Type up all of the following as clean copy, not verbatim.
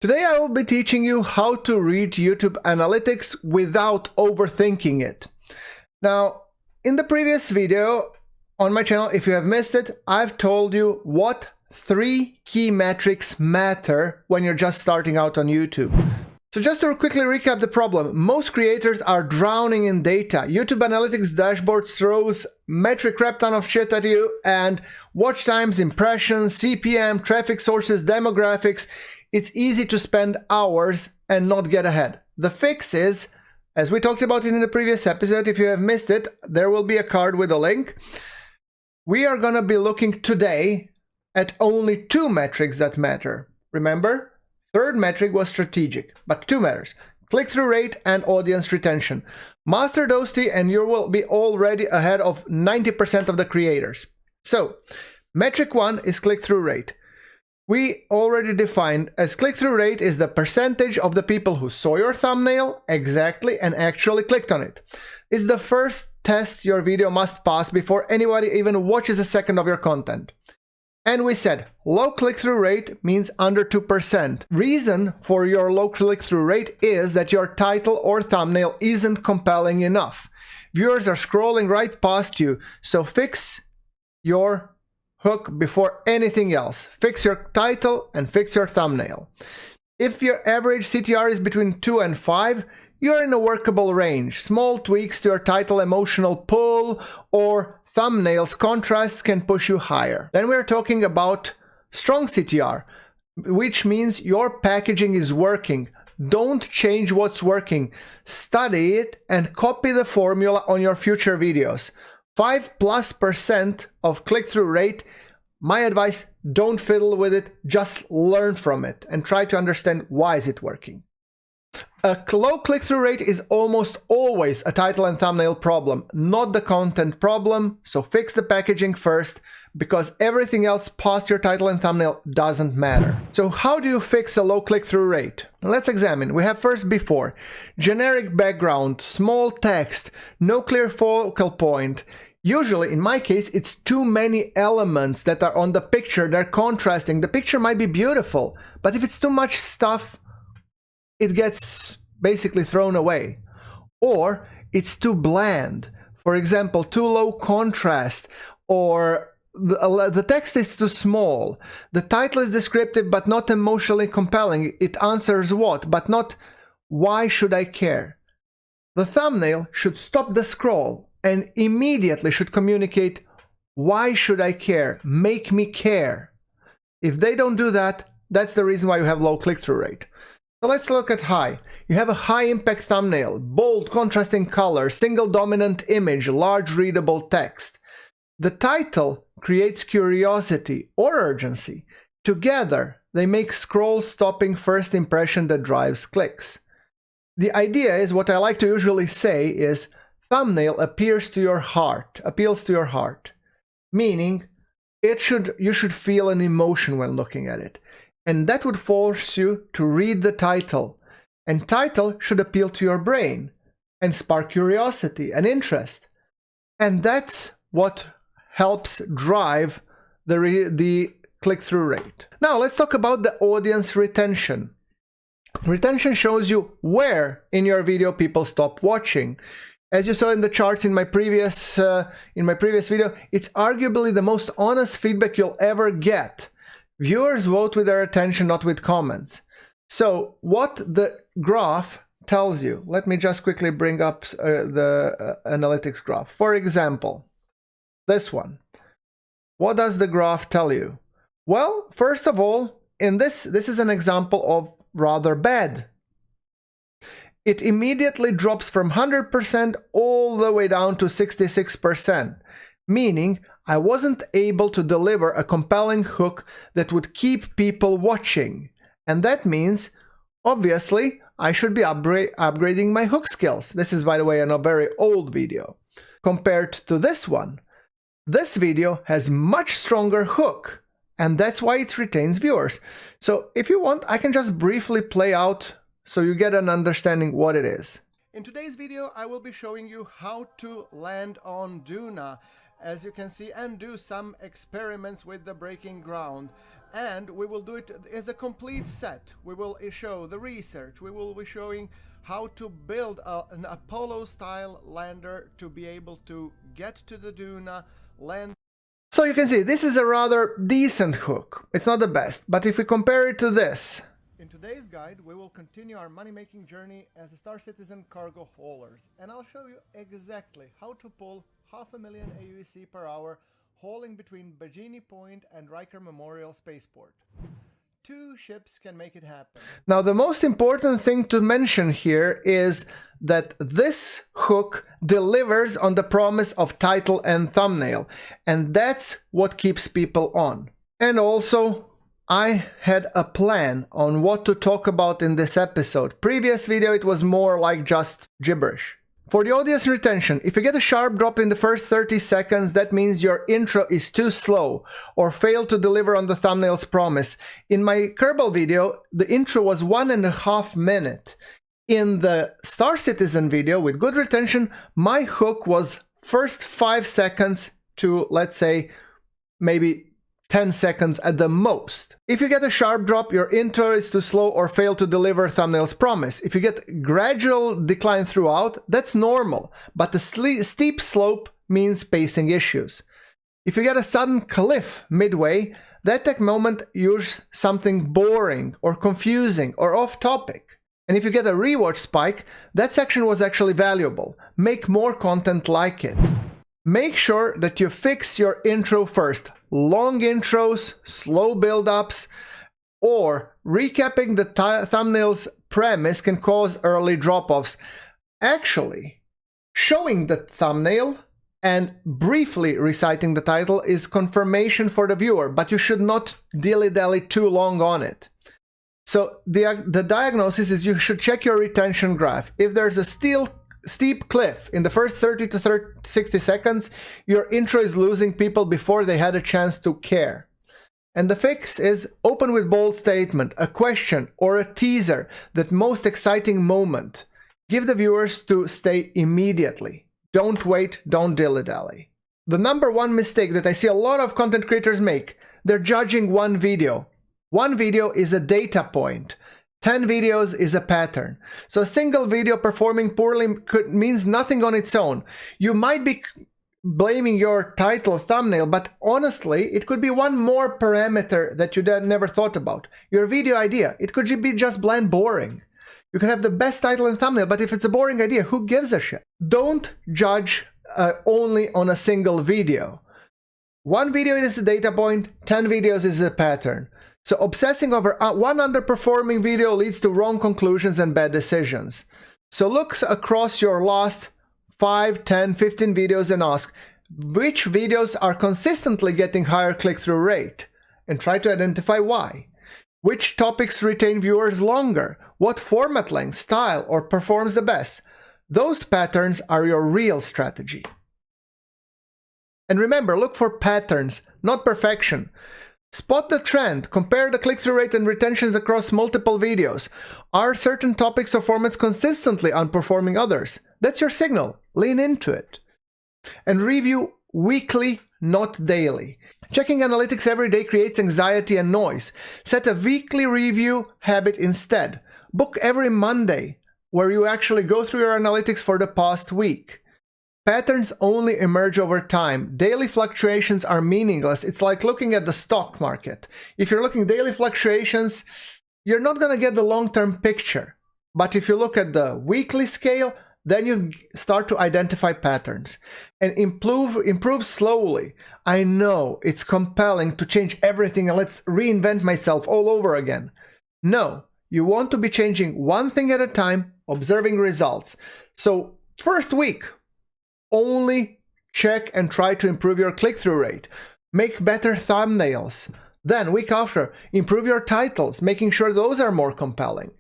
Today I will be teaching you how to read YouTube analytics without overthinking it. Now, in the previous video on my channel, if you have missed it, I've told you what 3 key metrics matter when you're just starting out on YouTube. So just to quickly recap the problem, most creators are drowning in data. YouTube Analytics dashboard throws metric crap ton of shit at you, and watch times, impressions, CPM, traffic sources, demographics. It's easy to spend hours and not get ahead. The fix is, as we talked about in the previous episode, if you have missed it, there will be a card with a link. We are going to be looking today at only 2 metrics that matter. Remember? Third metric was strategic, but 2 matters. Click-through rate and audience retention. Master those 2 and you will be already ahead of 90% of the creators. So, metric 1 is click-through rate. We already defined as click-through rate is the percentage of the people who saw your thumbnail exactly and actually clicked on it. It's the first test your video must pass before anybody even watches a second of your content. And we said low click-through rate means under 2%. Reason for your low click-through rate is that your title or thumbnail isn't compelling enough. Viewers are scrolling right past you, so fix your hook before anything else. Fix your title and fix your thumbnail. If your average CTR is between 2 and 5, you're in a workable range. Small tweaks to your title emotional pull or thumbnails contrast can push you higher. Then we're talking about strong CTR, which means your packaging is working. Don't change what's working. Study it and copy the formula on your future videos. 5+% of click-through rate. My advice, don't fiddle with it, just learn from it and try to understand why is it working. A low click-through rate is almost always a title and thumbnail problem, not the content problem, so fix the packaging first, because everything else past your title and thumbnail doesn't matter. So how do you fix a low click-through rate? Let's examine. We have first before. Generic background, small text, no clear focal point. Usually, in my case, it's too many elements that are on the picture, they're contrasting. The picture might be beautiful, but if it's too much stuff, it gets basically thrown away. Or it's too bland. For example, too low contrast, or the text is too small. The title is descriptive but not emotionally compelling. It answers what, but not why should I care. The thumbnail should stop the scroll and immediately should communicate why should I care, make me care. If they don't do that, that's the reason why you have low click-through rate. So let's look at high. You have a high impact thumbnail, bold contrasting color, single dominant image, large readable text. The title creates curiosity or urgency. Together, they make scroll stopping first impression that drives clicks. The idea is, what I like to usually say is, thumbnail appeals to your heart, meaning you should feel an emotion when looking at it. And that would force you to read the title. And title should appeal to your brain and spark curiosity and interest. And that's what helps drive the click-through rate. Now let's talk about the audience retention. Retention shows you where in your video people stop watching. As you saw in the charts in my previous video, it's arguably the most honest feedback you'll ever get. Viewers vote with their attention, not with comments. So what the graph tells you, let me just quickly bring up the analytics graph. For example, this one. What does the graph tell you? Well, first of all, in this is an example of rather bad. It immediately drops from 100% all the way down to 66%, meaning I wasn't able to deliver a compelling hook that would keep people watching. And that means, obviously, I should be upgrading my hook skills. This is, by the way, a very old video. Compared to this one, this video has much stronger hook, and that's why it retains viewers. So if you want, I can just briefly play out so you get an understanding what it is. In today's video, I will be showing you how to land on Duna, as you can see, and do some experiments with the breaking ground. And we will do it as a complete set. We will show the research. We will be showing how to build an Apollo-style lander to be able to get to the Duna, land. So you can see this is a rather decent hook. It's not the best, but if we compare it to this. In today's guide, we will continue our money-making journey as a Star Citizen cargo haulers, and I'll show you exactly how to pull 500,000 AUC per hour hauling between Bajini Point and Riker Memorial Spaceport. 2 ships can make it happen. Now, the most important thing to mention here is that this hook delivers on the promise of title and thumbnail, and that's what keeps people on. And also, I had a plan on what to talk about in this episode. Previous video, it was more like just gibberish. For the audience retention, if you get a sharp drop in the first 30 seconds, that means your intro is too slow or failed to deliver on the thumbnail's promise. In my Kerbal video, the intro was 1.5 minutes. In the Star Citizen video with good retention, my hook was first 5 seconds to, let's say, maybe 10 seconds at the most. If you get a sharp drop, your intro is too slow or fail to deliver thumbnail's promise. If you get gradual decline throughout, that's normal, but the steep slope means pacing issues. If you get a sudden cliff midway, that tech moment use something boring or confusing or off topic. And if you get a rewatch spike, that section was actually valuable. Make more content like it. Make sure that you fix your intro first. Long intros, slow build-ups, or recapping the thumbnail's premise can cause early drop-offs. Actually, showing the thumbnail and briefly reciting the title is confirmation for the viewer, but you should not dilly-dally too long on it. So the diagnosis is you should check your retention graph. If there's a steep cliff in the first 30 to 60 seconds, your intro is losing people before they had a chance to care. And the fix is open with bold statement, a question or a teaser, that most exciting moment. Give the viewers to stay immediately. Don't wait, don't dilly-dally. The number one mistake that I see a lot of content creators make, they're judging one video. One video is a data point. 10 videos is a pattern. So a single video performing poorly means nothing on its own. You might be blaming your title thumbnail, but honestly, it could be one more parameter that you never thought about. Your video idea, it could be just bland boring. You can have the best title and thumbnail, but if it's a boring idea, who gives a shit? Don't judge only on a single video. One video is a data point, 10 videos is a pattern. So obsessing over one underperforming video leads to wrong conclusions and bad decisions. So look across your last 5, 10, 15 videos and ask, which videos are consistently getting higher click-through rate? And try to identify why. Which topics retain viewers longer? What format length, style, or performs the best? Those patterns are your real strategy. And remember, look for patterns, not perfection. Spot the trend, compare the click-through rate and retentions across multiple videos. Are certain topics or formats consistently outperforming others? That's your signal. Lean into it. And review weekly, not daily. Checking analytics every day creates anxiety and noise. Set a weekly review habit instead. Book every Monday, where you actually go through your analytics for the past week. Patterns only emerge over time. Daily fluctuations are meaningless. It's like looking at the stock market. If you're looking at daily fluctuations, you're not going to get the long-term picture. But if you look at the weekly scale, then you start to identify patterns and improve slowly. I know it's compelling to change everything and let's reinvent myself all over again. No, you want to be changing one thing at a time, observing results. So first week, only check and try to improve your click-through rate. Make better thumbnails. Then, week after, improve your titles, making sure those are more compelling.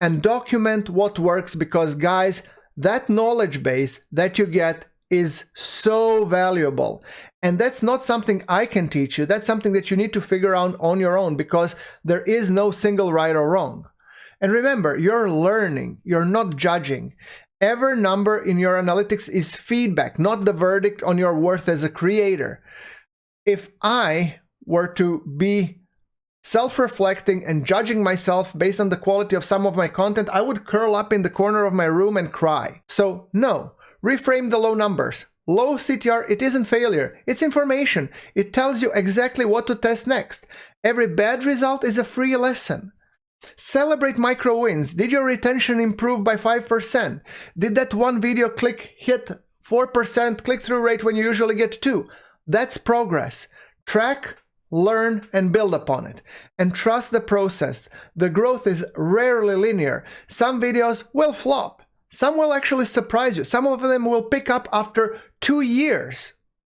And document what works because, guys, that knowledge base that you get is so valuable. And that's not something I can teach you. That's something that you need to figure out on your own because there is no single right or wrong. And remember, you're learning, you're not judging. Every number in your analytics is feedback, not the verdict on your worth as a creator. If I were to be self-reflecting and judging myself based on the quality of some of my content, I would curl up in the corner of my room and cry. So no, reframe the low numbers. Low CTR, it isn't failure, it's information. It tells you exactly what to test next. Every bad result is a free lesson. Celebrate micro wins. Did your retention improve by 5%? Did that one video click hit 4% click-through rate when you usually get 2? That's progress. Track, learn, and build upon it. And trust the process. The growth is rarely linear. Some videos will flop. Some will actually surprise you. Some of them will pick up after 2 years.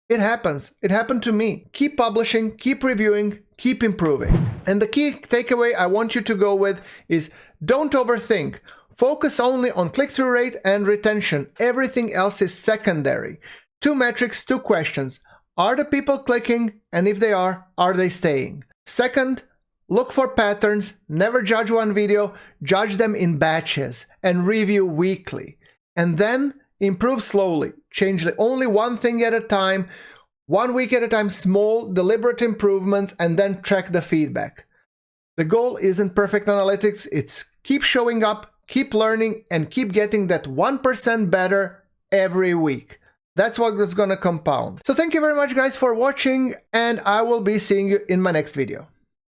It happens. It happened to me. Keep publishing, keep reviewing, keep improving. And the key takeaway I want you to go with is don't overthink. Focus only on click-through rate and retention. Everything else is secondary. 2 metrics, 2 questions. Are the people clicking? And if they are they staying? Second, look for patterns. Never judge one video. Judge them in batches and review weekly. And then improve slowly. Change only one thing at a time, 1 week at a time, small, deliberate improvements, and then track the feedback. The goal isn't perfect analytics. It's keep showing up, keep learning, and keep getting that 1% better every week. That's what is going to compound. So thank you very much, guys, for watching, and I will be seeing you in my next video.